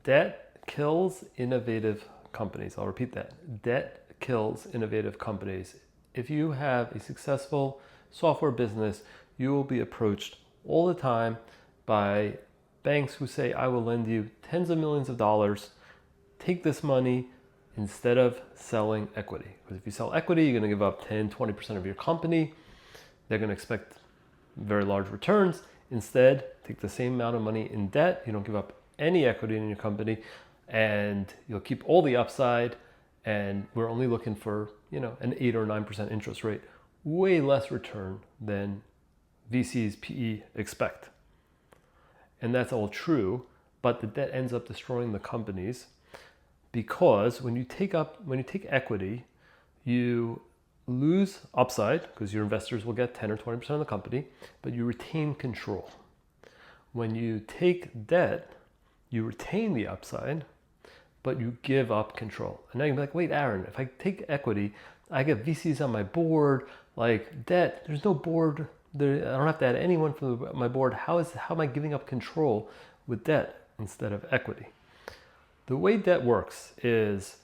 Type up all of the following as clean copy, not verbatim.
Debt kills innovative companies. I'll repeat that. Debt kills innovative companies. If you have a successful software business, you will be approached all the time by banks who say, I will lend you tens of millions of dollars. Take this money instead of selling equity. Because if you sell equity, you're going to give up 10, 20% of your company. They're going to expect very large returns. Instead, take the same amount of money in debt. You don't give up any equity in your company, and you'll keep all the upside. And we're only looking for, an 8 or 9% interest rate, way less return than VCs, PE expect. And that's all true, but the debt ends up destroying the companies, because when you take equity, you lose upside because your investors will get 10 or 20% of the company, but you retain control. When you take debt, you retain the upside, but you give up control. And now you're like, wait, Aaron, if I take equity, I get VCs on my board, like debt, there's no board. I don't have to add anyone from my board. How am I giving up control with debt instead of equity? The way debt works is,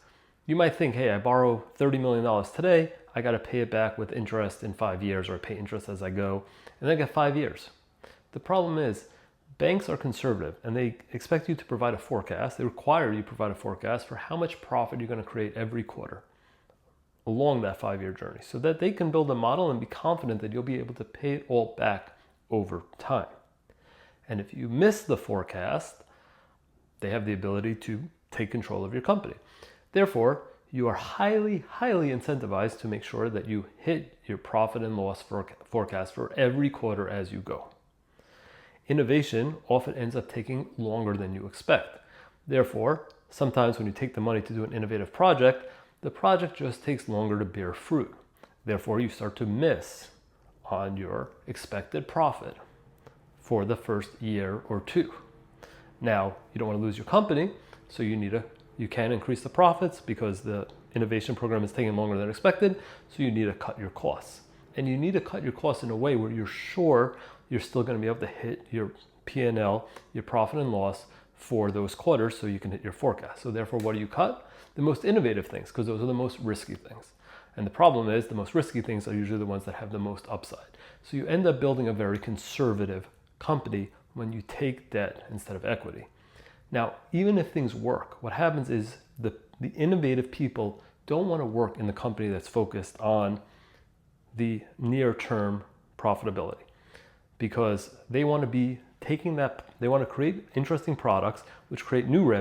you might think, hey, I borrow $30 million today, I got to pay it back with interest in 5 years, or I pay interest as I go, and then I get 5 years. The problem is, banks are conservative and they expect you to provide a forecast. They require you to provide a forecast for how much profit you're going to create every quarter along that 5-year journey, so that they can build a model and be confident that you'll be able to pay it all back over time. And if you miss the forecast, they have the ability to take control of your company. Therefore, you are highly, highly incentivized to make sure that you hit your profit and loss forecast for every quarter as you go. Innovation often ends up taking longer than you expect. Therefore, sometimes when you take the money to do an innovative project, the project just takes longer to bear fruit. Therefore, you start to miss on your expected profit for the first year or two. Now, you don't want to lose your company, so you can increase the profits because the innovation program is taking longer than expected, so you need to cut your costs. And you need to cut your costs in a way where you're sure you're still going to be able to hit your P&L, your profit and loss for those quarters, so you can hit your forecast. So therefore, what do you cut? The most innovative things, because those are the most risky things. And the problem is, the most risky things are usually the ones that have the most upside. So you end up building a very conservative company when you take debt instead of equity. Now, even if things work, what happens is the innovative people don't want to work in the company that's focused on the near-term profitability, because they want to be they want to create interesting products which create new revenue